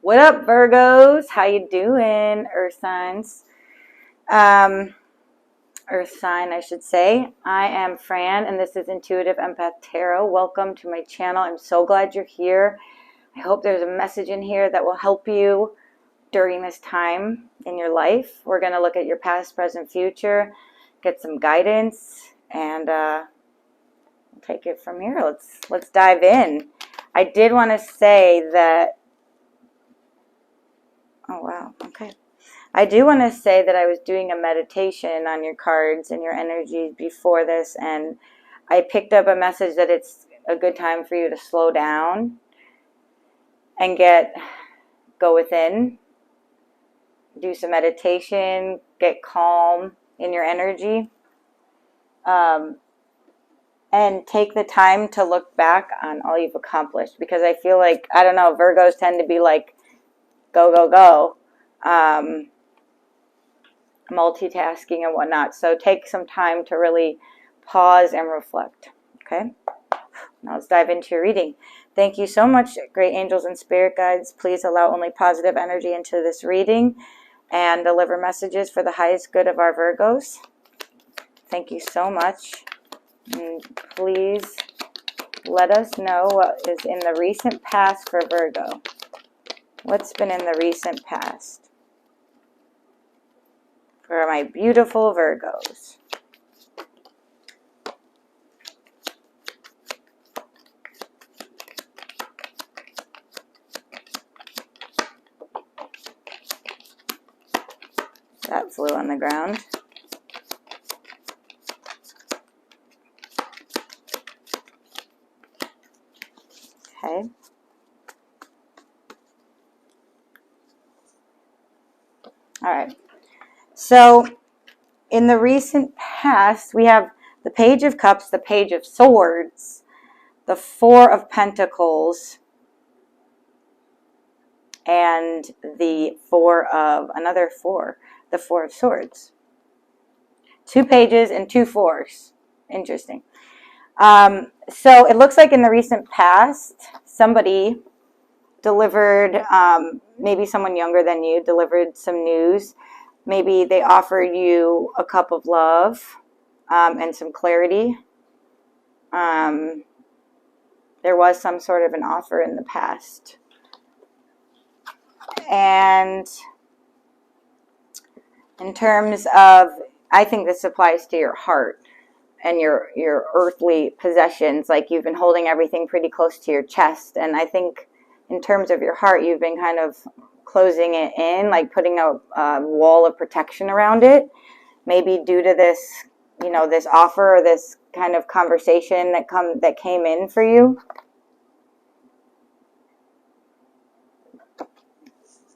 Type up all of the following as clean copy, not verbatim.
What up, Virgos? How you doing, Earth signs? Earth sign, I should say. I am Fran, and this is Intuitive Empath Tarot. Welcome to my channel. I'm so glad you're here. I hope there's a message in here that will help you during this time in your life. We're going to look at your past, present, future, get some guidance, and we'll take it from here. Let's dive in. I did want to say that. Oh, wow. Okay. I do want to say that I was doing a meditation on your cards and your energies before this, and I picked up a message that it's a good time for you to slow down and go within, do some meditation, get calm in your energy, and take the time to look back on all you've accomplished, because I feel like, I don't know, Virgos tend to be like, go, go, go. Multitasking and whatnot. So take some time to really pause and reflect. Okay? Now let's dive into your reading. Thank you so much, great angels and spirit guides. Please allow only positive energy into this reading and deliver messages for the highest good of our Virgos. Thank you so much. And please let us know what is in the recent past for Virgo. What's been in the recent past for my beautiful Virgos? That flew on the ground. Okay. All right. So in the recent past, we have the Page of Cups, the Page of Swords, the Four of Pentacles, and the the Four of Swords. 2 pages and 2 fours. Interesting. So it looks like in the recent past, somebody delivered, maybe someone younger than you, delivered some news. Maybe they offered you a cup of love and some clarity. There was some sort of an offer in the past. And in terms of, I think this applies to your heart and your earthly possessions. Like, you've been holding everything pretty close to your chest. And I think in terms of your heart, you've been kind of closing it in, like putting a wall of protection around it. Maybe due to this, this offer or this kind of conversation that came in for you.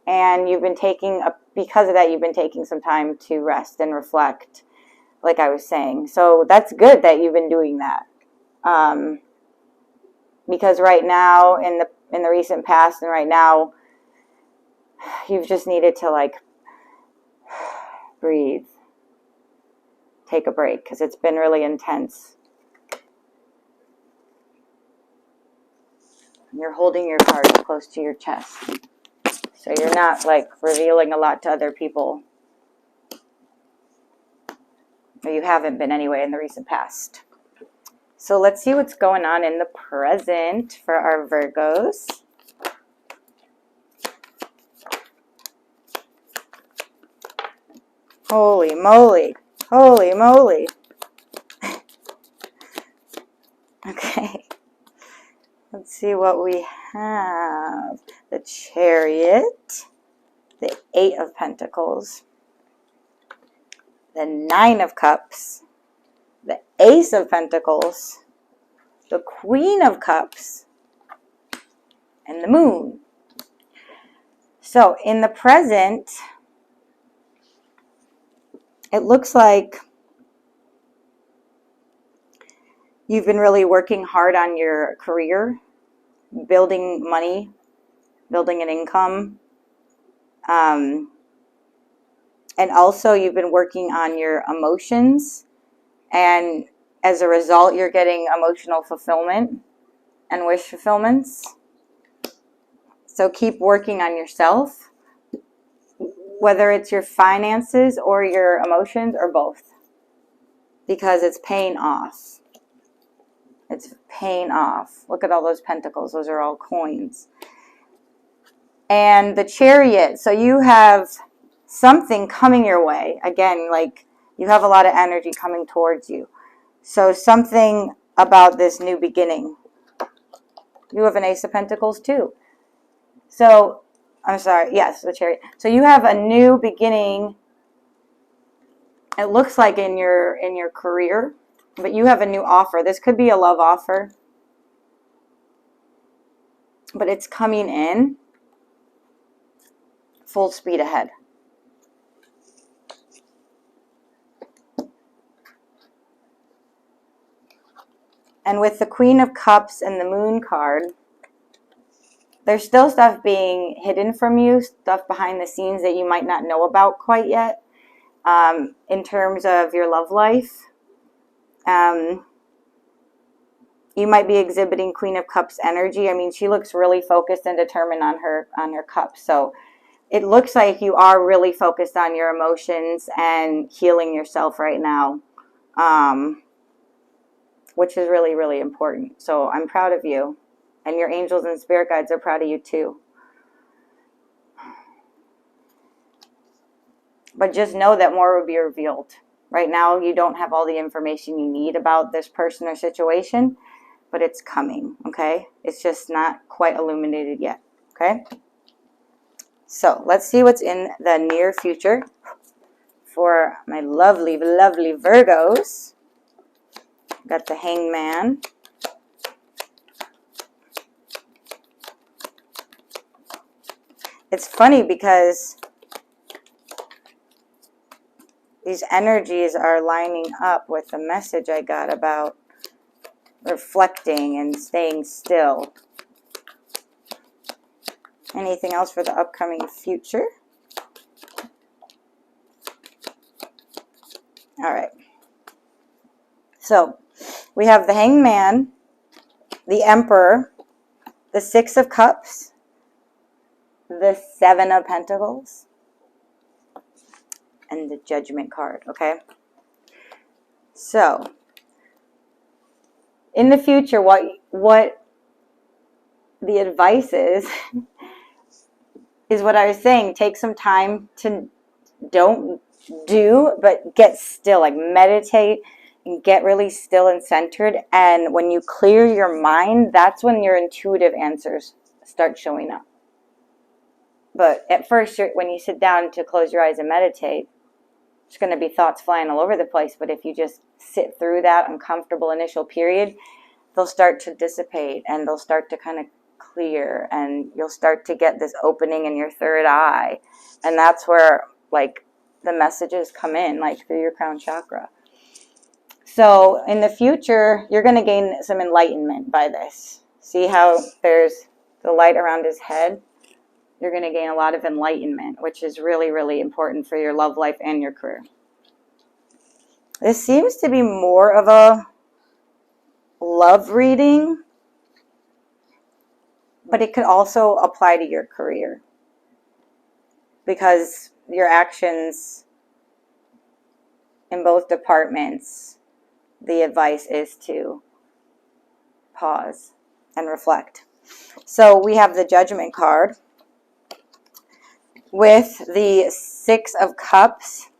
And you've been because of that, you've been taking some time to rest and reflect, like I was saying. So that's good that you've been doing that. Because right now, in the recent past and right now, you've just needed to, like, breathe. Take a break, because it's been really intense. You're holding your cards close to your chest. So you're not, like, revealing a lot to other people. Or you haven't been anyway in the recent past. So let's see what's going on in the present for our Virgos. Holy moly. Holy moly. Okay. Let's see what we have. The Chariot, the 8 of Pentacles, the 9 of Cups, the Ace of Pentacles, the Queen of Cups, and the Moon. So in the present, it looks like you've been really working hard on your career, building money, building an income. And also you've been working on your emotions. And as a result, you're getting emotional fulfillment and wish fulfillments. So keep working on yourself, whether it's your finances or your emotions or both, because it's paying off. It's paying off. Look at all those pentacles. Those are all coins. And the Chariot. So you have something coming your way. Again, like you have a lot of energy coming towards you. So something about this new beginning. You have an Ace of Pentacles too. So, I'm sorry. Yes, the Chariot. So you have a new beginning. It looks like in your career, but you have a new offer. This could be a love offer, but it's coming in full speed ahead. And with the Queen of Cups and the Moon card, there's still stuff being hidden from you, stuff behind the scenes that you might not know about quite yet, in terms of your love life. You might be exhibiting Queen of Cups energy. I mean, she looks really focused and determined on her cups. So it looks like you are really focused on your emotions and healing yourself right now, which is really, really important. So I'm proud of you. And your angels and spirit guides are proud of you too. But just know that more will be revealed. Right now, you don't have all the information you need about this person or situation, but it's coming, okay? It's just not quite illuminated yet, okay? So let's see what's in the near future for my lovely, lovely Virgos. Got the Hangman. It's funny because these energies are lining up with the message I got about reflecting and staying still. Anything else for the upcoming future? All right. So we have the Hangman, the Emperor, the Six of Cups, the Seven of Pentacles, and the Judgment card, okay? So, in the future, what the advice is what I was saying. Take some time to don't do, but get still, like meditate and get really still and centered. And when you clear your mind, that's when your intuitive answers start showing up. But at first, when you sit down to close your eyes and meditate, there's going to be thoughts flying all over the place. But if you just sit through that uncomfortable initial period, they'll start to dissipate and they'll start to kind of clear, and you'll start to get this opening in your third eye. And that's where, like, the messages come in, like through your crown chakra. So in the future, you're going to gain some enlightenment by this. See how there's the light around his head? You're going to gain a lot of enlightenment, which is really, really important for your love life and your career. This seems to be more of a love reading, but it could also apply to your career, because your actions in both departments, the advice is to pause and reflect. So we have the Judgment card with the Six of Cups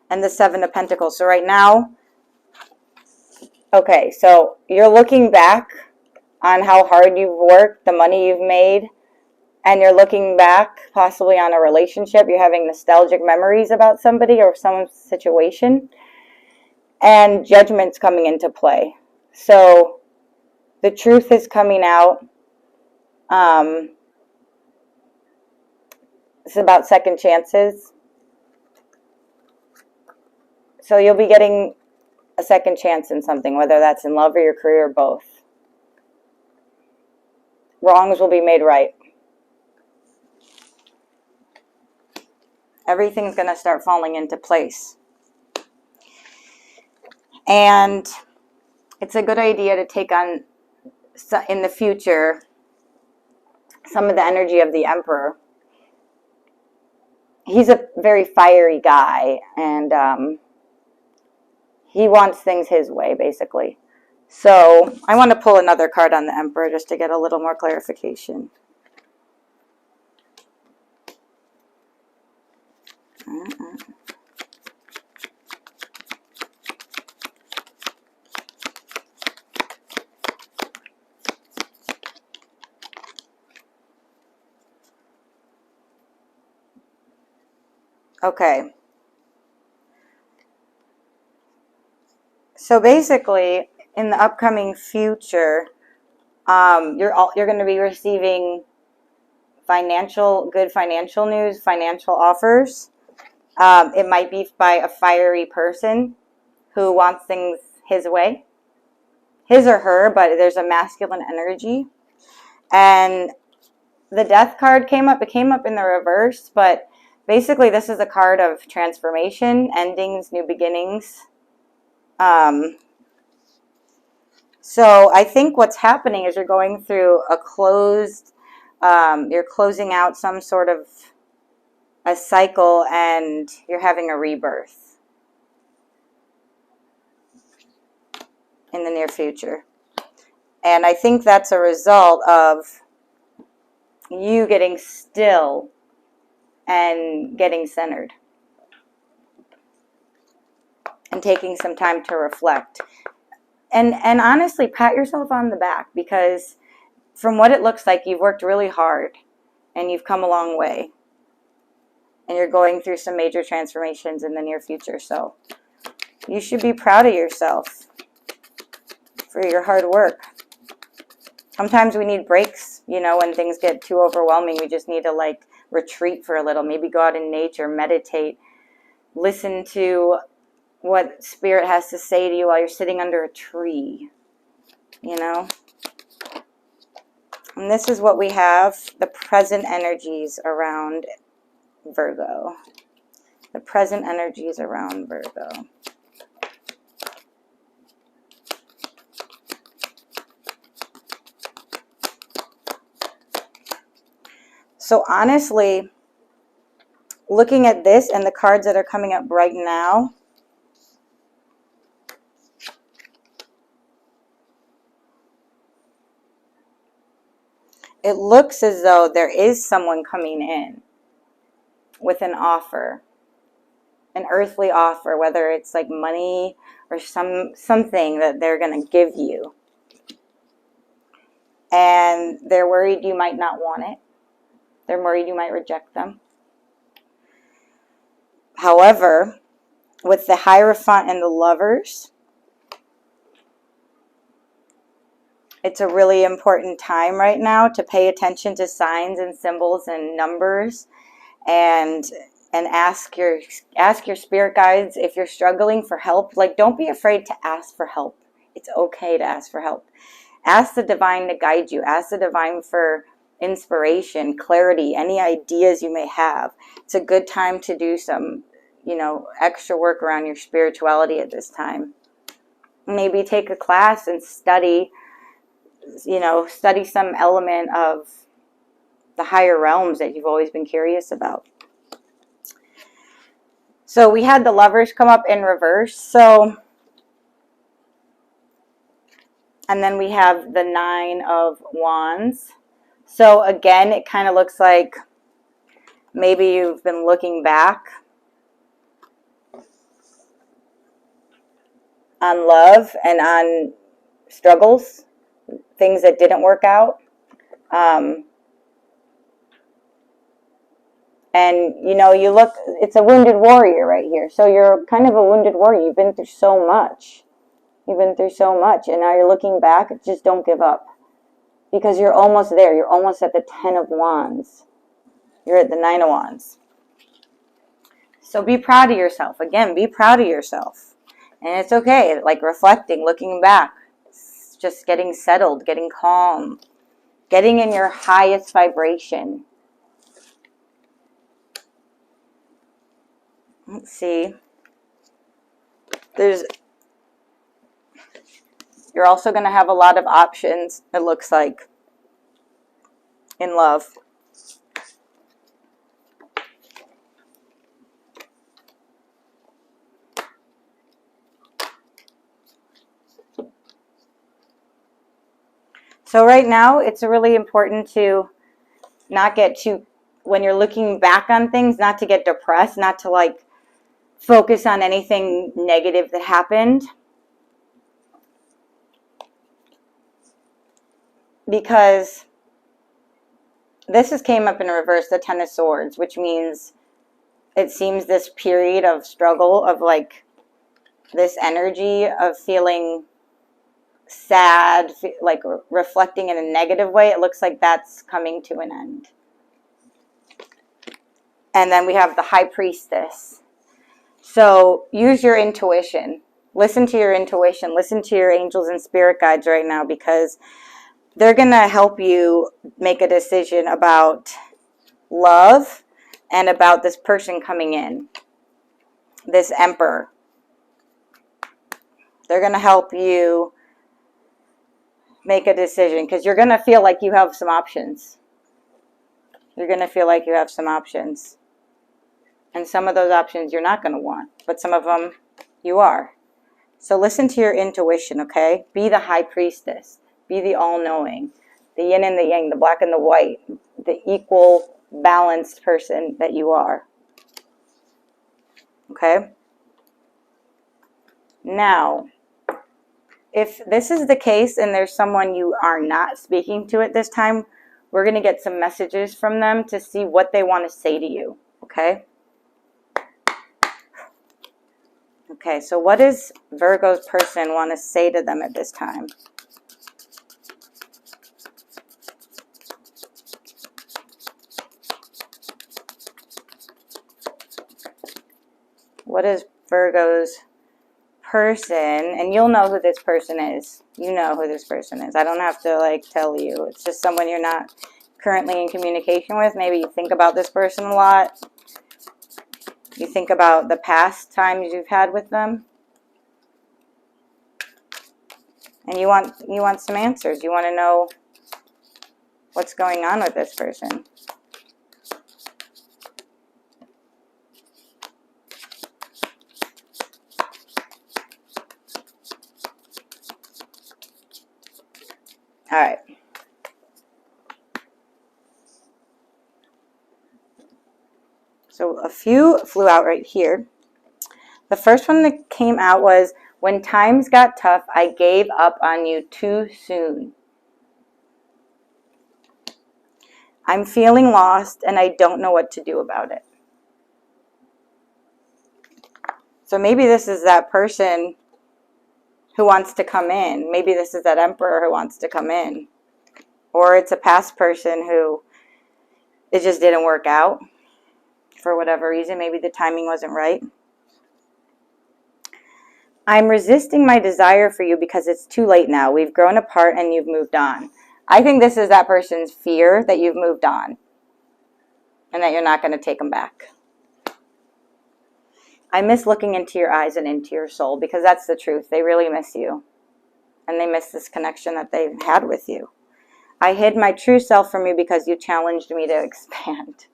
and the Seven of Pentacles. So right now, okay, so you're looking back on how hard you've worked, the money you've made, and you're looking back possibly on a relationship. You're having nostalgic memories about somebody or some situation, and judgment's coming into play. So the truth is coming out. It's about second chances. So you'll be getting a second chance in something, whether that's in love or your career or both. Wrongs will be made right. Everything's going to start falling into place. And it's a good idea to take on, in the future, some of the energy of the Emperor. He's a very fiery guy, and he wants things his way, basically. So I want to pull another card on the Emperor just to get a little more clarification. Okay. So basically, in the upcoming future, you're going to be receiving good financial news, financial offers. It might be by a fiery person who wants things his way, his or her, but there's a masculine energy. And the Death card came up. It came up in the reverse, but basically this is a card of transformation, endings, new beginnings. So I think what's happening is you're going through a you're closing out some sort of a cycle, and you're having a rebirth in the near future. And I think that's a result of you getting still and getting centered and taking some time to reflect. And honestly, pat yourself on the back, because from what it looks like, you've worked really hard and you've come a long way. And you're going through some major transformations in the near future. So you should be proud of yourself for your hard work. Sometimes we need breaks, when things get too overwhelming. We just need to retreat for a little. Maybe go out in nature, meditate, listen to what Spirit has to say to you while you're sitting under a tree, And this is what we have, the present energies around Virgo. The present energies around Virgo. So honestly, looking at this and the cards that are coming up right now, it looks as though there is someone coming in with an offer, an earthly offer, whether it's like money or something that they're going to give you. And they're worried you might not want it. They're worried you might reject them. However, with the Hierophant and the Lovers, it's a really important time right now to pay attention to signs and symbols and numbers, and ask your spirit guides if you're struggling for help. Don't be afraid to ask for help. It's okay to ask for help. Ask the divine to guide you. Ask the divine for inspiration, clarity, any ideas you may have. It's a good time to do some, extra work around your spirituality at this time. Maybe take a class and study some element of the higher realms that you've always been curious about. So we had the Lovers come up in reverse. And then we have the Nine of Wands. So again, it kind of looks like maybe you've been looking back on love and on struggles, things that didn't work out. And, you look, it's a wounded warrior right here. So you're kind of a wounded warrior. You've been through so much. And now you're looking back. Just don't give up. Because you're almost there. You're almost at the Ten of Wands. You're at the Nine of Wands. So be proud of yourself. Again, be proud of yourself. And it's okay. Reflecting, looking back. Just getting settled, getting calm. Getting in your highest vibration. Let's see. You're also going to have a lot of options, it looks like. in love. So right now, it's really important to not get too, when you're looking back on things, not to get depressed, not to like focus on anything negative that happened. Because this came up in reverse, the Ten of Swords, which means it seems this period of struggle, of like this energy of feeling sad, like reflecting in a negative way, it looks like that's coming to an end. And then we have the High Priestess. So use your intuition. Listen to your intuition. Listen to your angels and spirit guides right now, because they're going to help you make a decision about love and about this person coming in, this Emperor. They're going to help you make a decision, because you're going to feel like you have some options. You're going to feel like you have some options. And some of those options you're not going to want, but some of them you are. So listen to your intuition, okay? Be the High Priestess. Be the all-knowing, the yin and the yang, the black and the white, the equal, balanced person that you are. Okay? Now, if this is the case and there's someone you are not speaking to at this time, we're going to get some messages from them to see what they want to say to you. Okay? Okay, so what does Virgo's person want to say to them at this time? What is Virgo's person? And you'll know who this person is. You know who this person is. I don't have to like tell you. It's just someone you're not currently in communication with. Maybe you think about this person a lot. You think about the past times you've had with them. And you want some answers. You want to know what's going on with this person. All right. So a few flew out right here. The first one that came out was, when times got tough, I gave up on you too soon. I'm feeling lost and I don't know what to do about it. So maybe this is that person who wants to come in. Maybe this is that Emperor who wants to come in. Or it's a past person who it just didn't work out for whatever reason. Maybe the timing wasn't right. I'm resisting my desire for you because it's too late now. We've grown apart and you've moved on. I think this is that person's fear that you've moved on and that you're not going to take them back. I miss looking into your eyes and into your soul, because that's the truth. They really miss you. And they miss this connection that they've had with you. I hid my true self from you because you challenged me to expand.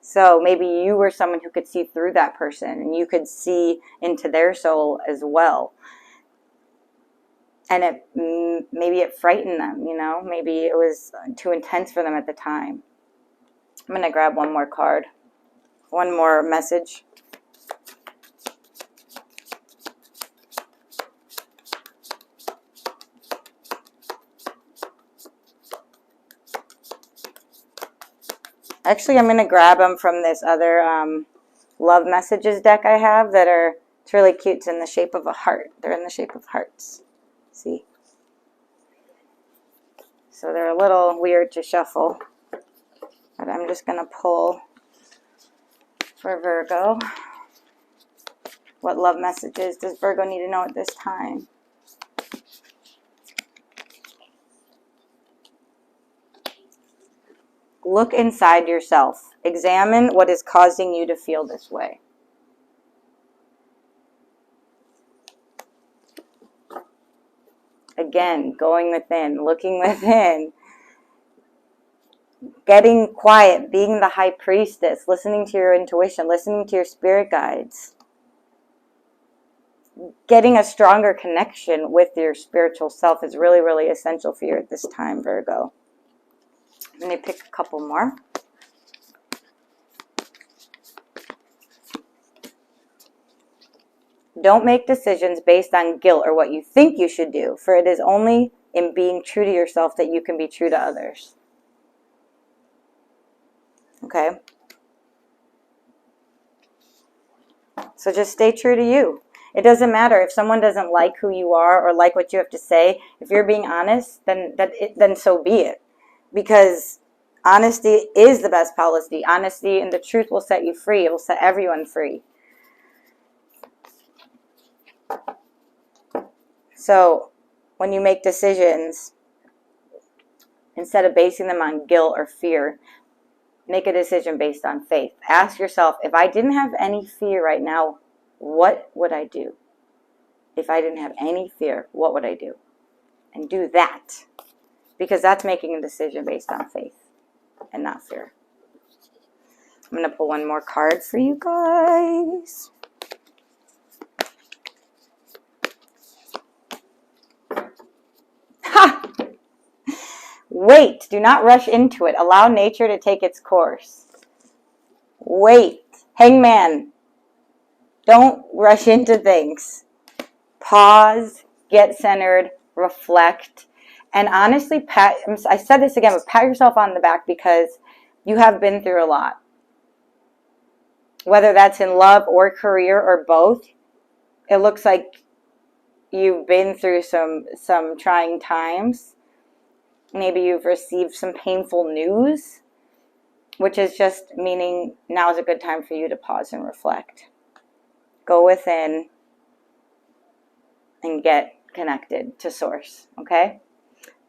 So maybe you were someone who could see through that person and you could see into their soul as well. And maybe it frightened them, you know. Maybe it was too intense for them at the time. I'm going to grab one more card. One more message. Actually, I'm going to grab them from this other love messages deck I have that are, it's really cute. It's in the shape of a heart. They're in the shape of hearts. See? So they're a little weird to shuffle. But I'm just going to pull for Virgo. What love messages does Virgo need to know at this time? Look inside yourself. Examine what is causing you to feel this way. Again, going within, looking within, getting quiet, being the high priestess, listening to your intuition, listening to your spirit guides, getting a stronger connection with your spiritual self is really, really essential for you at this time, Virgo. Let me pick a couple more. Don't make decisions based on guilt or what you think you should do, for it is only in being true to yourself that you can be true to others. Okay? So just stay true to you. It doesn't matter if someone doesn't like who you are or like what you have to say. If you're being honest, then so be it. Because honesty is the best policy. Honesty and the truth will set you free. It will set everyone free. So when you make decisions, instead of basing them on guilt or fear, make a decision based on faith. Ask yourself, if I didn't have any fear right now, what would I do? If I didn't have any fear, what would I do? And do that. Because that's making a decision based on faith and not fear. I'm going to pull one more card for you guys. Ha! Wait. Do not rush into it. Allow nature to take its course. Wait. Hangman. Don't rush into things. Pause, get centered, reflect, and honestly, I said this again, but pat yourself on the back because you have been through a lot. Whether that's in love or career or both, it looks like you've been through some trying times. Maybe you've received some painful news, which is just meaning now is a good time for you to pause and reflect. Go within and get connected to source, okay?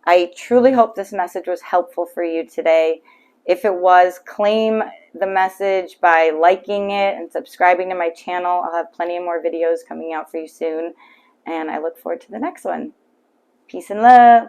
I truly hope this message was helpful for you today. If it was, claim the message by liking it and subscribing to my channel. I'll have plenty of more videos coming out for you soon, and I look forward to the next one. Peace and love.